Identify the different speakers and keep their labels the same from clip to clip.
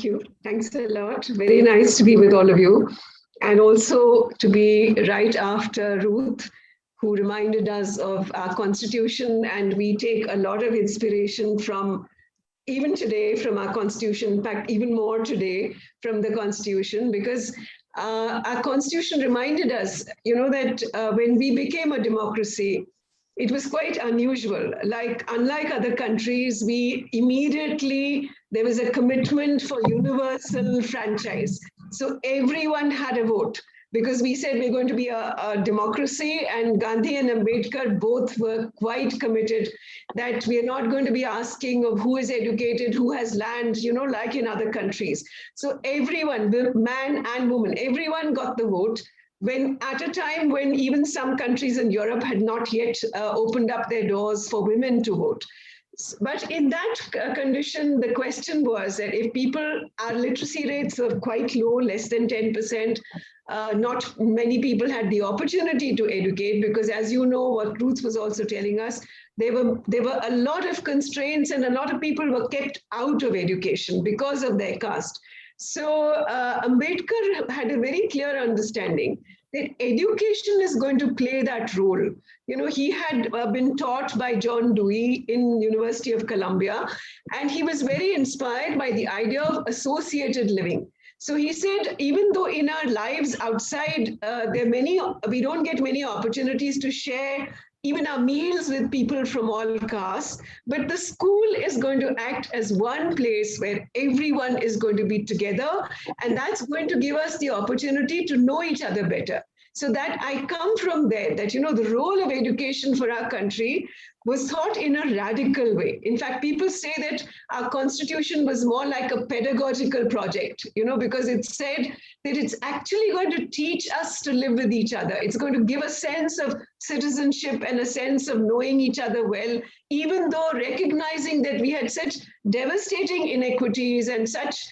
Speaker 1: Thank you. Thanks a lot. Very nice to be with all of you. And also to be right after Ruth, who reminded us of our Constitution. And we take a lot of inspiration from, even today, from our Constitution, in fact, even more today from the Constitution, because our Constitution reminded us, that when we became a democracy, it was quite unusual. Unlike other countries, there was a commitment for universal franchise. So everyone had a vote because we said we're going to be a democracy, and Gandhi and Ambedkar both were quite committed that we are not going to be asking of who is educated, who has land, like in other countries. So everyone, man and woman, everyone got the vote. When at a time when even some countries in Europe had not yet opened up their doors for women to vote. But in that condition, the question was that if our literacy rates were quite low, less than 10%, not many people had the opportunity to educate because, as you know, what Ruth was also telling us, there were a lot of constraints and a lot of people were kept out of education because of their caste. So Ambedkar had a very clear understanding that education is going to play that role. He had been taught by John Dewey in University of Columbia, and he was very inspired by the idea of associated living. So he said, even though in our lives outside, we don't get many opportunities to share even our meals with people from all castes, but the school is going to act as one place where everyone is going to be together, and that's going to give us the opportunity to know each other better. So that I come from there, that, the role of education for our country was thought in a radical way. In fact, people say that our constitution was more like a pedagogical project, because it said that it's actually going to teach us to live with each other. It's going to give a sense of citizenship and a sense of knowing each other well, even though recognizing that we had such devastating inequities and such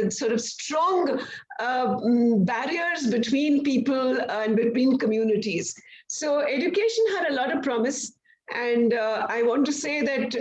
Speaker 1: sort of strong barriers between people and between communities. So education had a lot of promise. And I want to say that,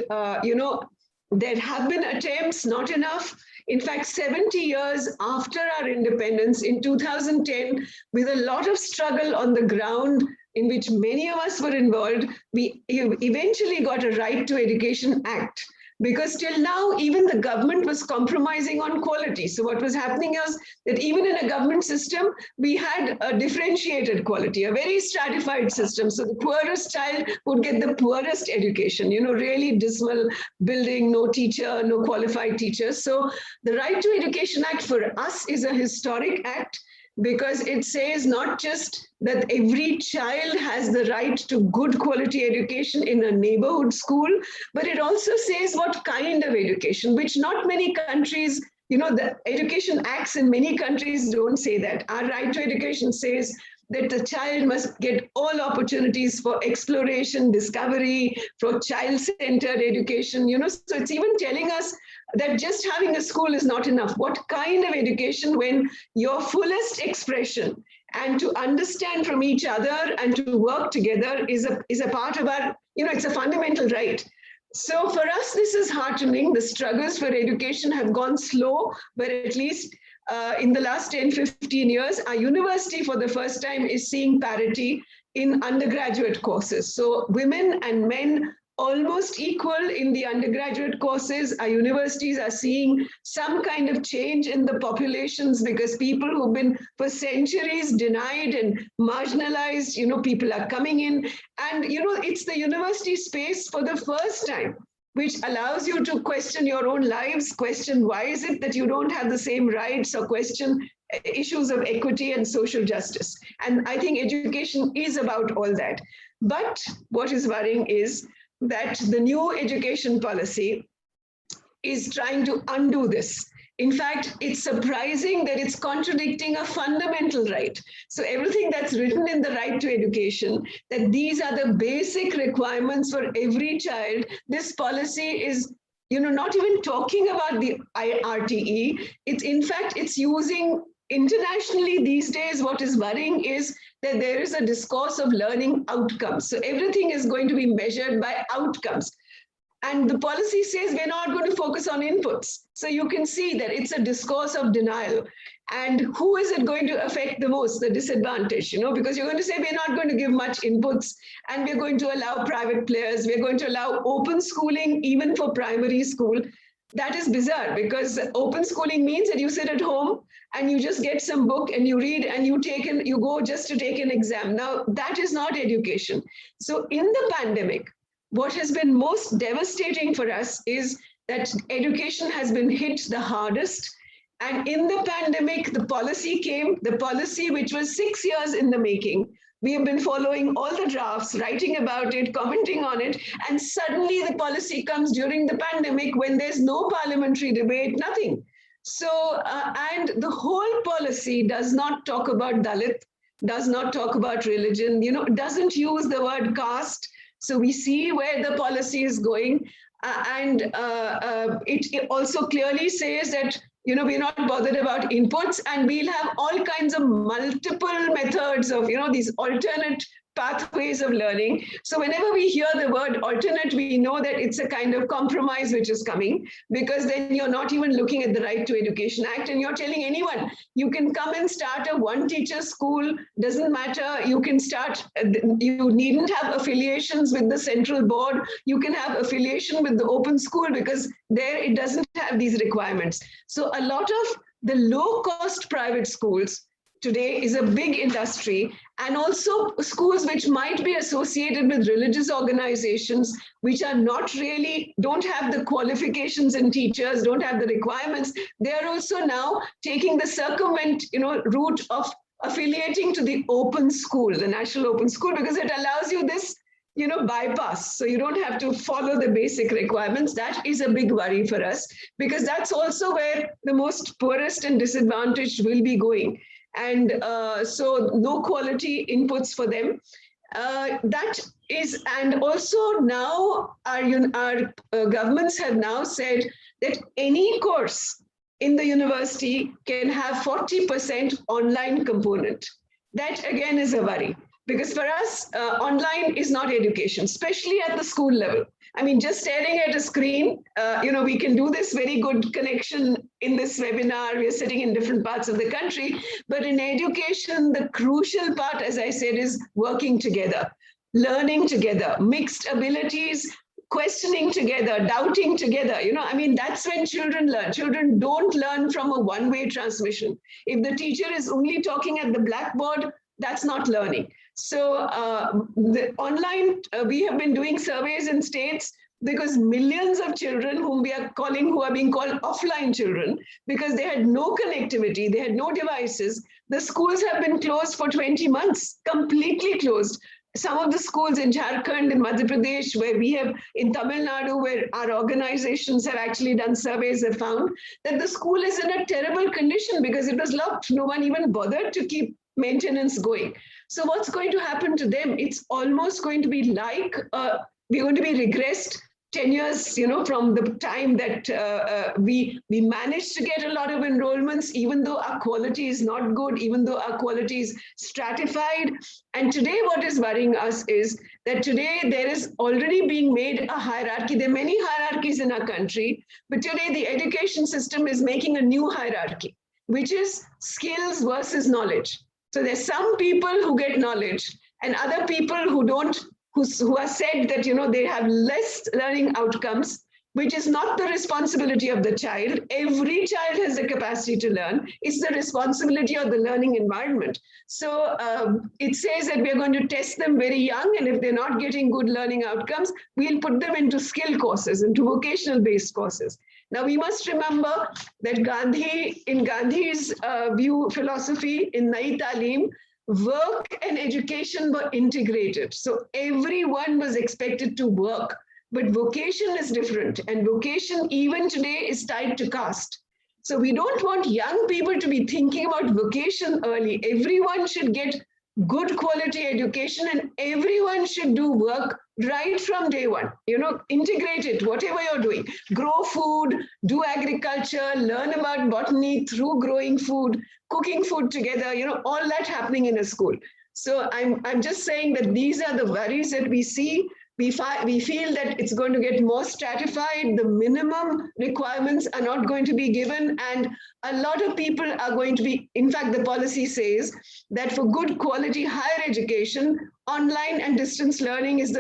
Speaker 1: there have been attempts, not enough. In fact, 70 years after our independence in 2010, with a lot of struggle on the ground, in which many of us were involved, we eventually got a Right to Education Act. Because till now, even the government was compromising on quality. So what was happening is that even in a government system, we had a differentiated quality, a very stratified system. So the poorest child would get the poorest education, really dismal building, no teacher, no qualified teachers. So the Right to Education Act for us is a historic act, because it says not just that every child has the right to good quality education in a neighborhood school, but it also says what kind of education, which not many countries, the education acts in many countries don't say that. Our Right to Education says that the child must get all opportunities for exploration, discovery, for child-centered education, so it's even telling us that just having a school is not enough. What kind of education when your fullest expression and to understand from each other and to work together is a part of our, it's a fundamental right. So for us, this is heartening. The struggles for education have gone slow, but at least in the last 10, 15 years, our university for the first time is seeing parity in undergraduate courses. So women and men almost equal in the undergraduate courses. Our universities are seeing some kind of change in the populations because people who've been for centuries denied and marginalized, people are coming in. And, it's the university space for the first time, which allows you to question your own lives, question why is it that you don't have the same rights, or question issues of equity and social justice. And I think education is about all that. But what is worrying is that the new education policy is trying to undo this. In fact, it's surprising that it's contradicting a fundamental right. So everything that's written in the Right to Education, that these are the basic requirements for every child, this policy is, not even talking about the RTE. It's using internationally these days. What is worrying is that there is a discourse of learning outcomes. So everything is going to be measured by outcomes. And the policy says we're not going to focus on inputs. So you can see that it's a discourse of denial. And who is it going to affect the most? The disadvantaged, because you're going to say we're not going to give much inputs and we're going to allow private players, we're going to allow open schooling even for primary school. That is bizarre, because open schooling means that you sit at home and you just get some book and you read and you go just to take an exam. Now, that is not education. So in the pandemic, what has been most devastating for us is that education has been hit the hardest. And in the pandemic, the policy which was 6 years in the making. We have been following all the drafts, writing about it, commenting on it, and suddenly the policy comes during the pandemic when there's no parliamentary debate, nothing. So, and the whole policy does not talk about Dalit, does not talk about religion, doesn't use the word caste. So we see where the policy is going. It also clearly says that we're not bothered about inputs, and we'll have all kinds of multiple methods of, these alternate pathways of learning. So whenever we hear the word alternate, we know that it's a kind of compromise which is coming, because then you're not even looking at the Right to Education Act and you're telling anyone, you can come and start a one teacher school, doesn't matter, you can start, you needn't have affiliations with the central board, you can have affiliation with the open school, because there it doesn't have these requirements. So a lot of the low-cost private schools today is a big industry, and also schools which might be associated with religious organizations, which are not really, don't have the qualifications in teachers, don't have the requirements. They are also now taking the route of affiliating to the open school, the national open school, because it allows you this, bypass. So you don't have to follow the basic requirements. That is a big worry for us, because that's also where the most poorest and disadvantaged will be going. And so no quality inputs for them. And also now our governments have now said that any course in the university can have 40% online component. That again is a worry, because for us, online is not education, especially at the school level. I mean, just staring at a screen, we can do this very good connection in this webinar. We are sitting in different parts of the country. But in education, the crucial part, as I said, is working together, learning together, mixed abilities, questioning together, doubting together. That's when children learn. Children don't learn from a one-way transmission. If the teacher is only talking at the blackboard, that's not learning. So the online, we have been doing surveys in states, because millions of children who are being called offline children, because they had no connectivity, they had no devices. The schools have been closed for 20 months, completely closed. Some of the schools in Jharkhand, in Madhya Pradesh, where we have, in Tamil Nadu, where our organizations have actually done surveys, have found that the school is in a terrible condition because it was locked. No one even bothered to keep maintenance going. So what's going to happen to them? It's almost going to be like we're going to be regressed 10 years, from the time that we managed to get a lot of enrollments, even though our quality is not good, even though our quality is stratified. And today what is worrying us is that today there is already being made a hierarchy. There are many hierarchies in our country, but today the education system is making a new hierarchy, which is skills versus knowledge. So there's some people who get knowledge and other people who don't, who are said that, they have less learning outcomes, which is not the responsibility of the child. Every child has the capacity to learn. It's the responsibility of the learning environment. So it says that we're going to test them very young, and if they're not getting good learning outcomes, we'll put them into skill courses, into vocational-based courses. Now, we must remember that in Gandhi's philosophy in Nai Talim, work and education were integrated. So everyone was expected to work, but vocation is different. And vocation even today is tied to caste. So we don't want young people to be thinking about vocation early. Everyone should get good quality education, and everyone should do work right from day one. Integrate it, whatever you're doing. Grow food, do agriculture, learn about botany through growing food, cooking food together, all that happening in a school. So I'm just saying that these are the worries that we see. We feel that it's going to get more stratified. The minimum requirements are not going to be given. And a lot of people are going to be, in fact, the policy says that for good quality higher education, online and distance learning is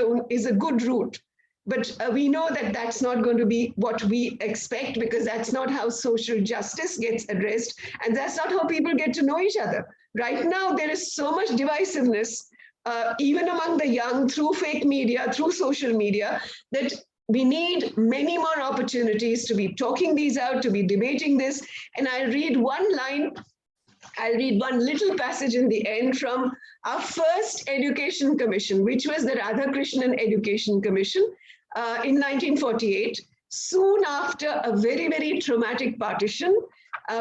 Speaker 1: a good route. But we know that that's not going to be what we expect, because that's not how social justice gets addressed. And that's not how people get to know each other. Right now, there is so much divisiveness, even among the young, through fake media, through social media, that we need many more opportunities to be talking these out, to be debating this. And I'll read one little passage in the end from our first Education Commission, which was the Radhakrishnan Education Commission in 1948. Soon after a very, very traumatic partition,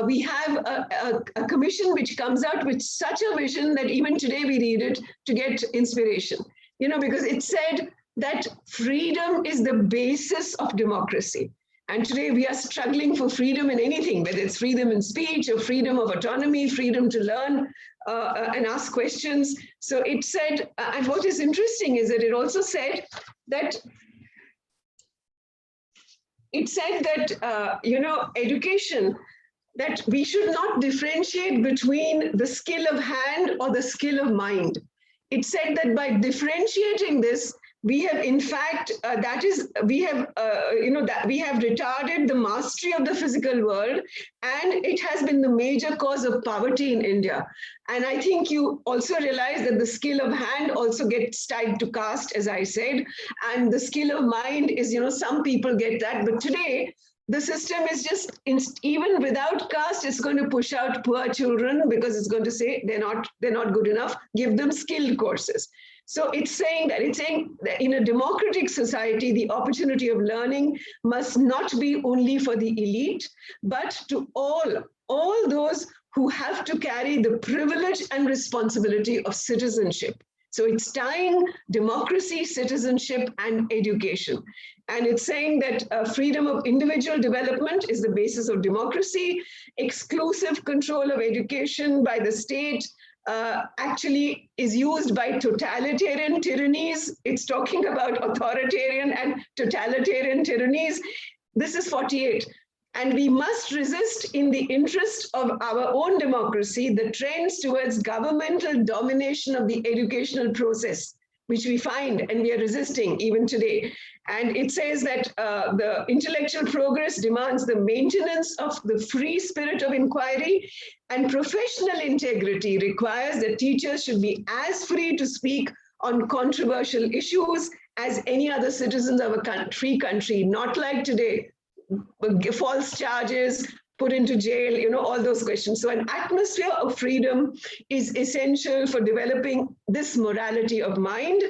Speaker 1: we have a commission which comes out with such a vision that even today we read it to get inspiration, because it said that freedom is the basis of democracy. And today we are struggling for freedom in anything, whether it's freedom in speech or freedom of autonomy, freedom to learn and ask questions. So it said, and what is interesting is that it also said that education, that we should not differentiate between the skill of hand or the skill of mind. It said that by differentiating this, we have, in fact, we have retarded the mastery of the physical world, and it has been the major cause of poverty in India. And I think you also realize that the skill of hand also gets tied to caste, as I said, and the skill of mind is, some people get that, but today, the system is just, even without caste, it's going to push out poor children because it's going to say they're not good enough, give them skilled courses. So it's saying that in a democratic society, the opportunity of learning must not be only for the elite, but to all those who have to carry the privilege and responsibility of citizenship. So it's tying democracy, citizenship, and education. And it's saying that freedom of individual development is the basis of democracy. Exclusive control of education by the state actually is used by totalitarian tyrannies. It's talking about authoritarian and totalitarian tyrannies. This is 48. And we must resist, in the interest of our own democracy, the trends towards governmental domination of the educational process, which we find and we are resisting even today. And it says that the intellectual progress demands the maintenance of the free spirit of inquiry, and professional integrity requires that teachers should be as free to speak on controversial issues as any other citizens of a free country, not like today, false charges, put into jail, all those questions. So an atmosphere of freedom is essential for developing this morality of mind.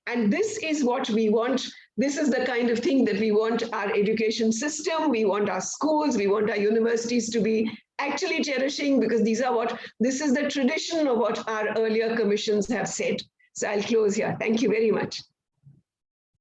Speaker 1: And this is what we want. This is the kind of thing that we want our education system, we want our schools, we want our universities to be actually cherishing, because this is the tradition of what our earlier commissions have said. So I'll close here. Thank you very much.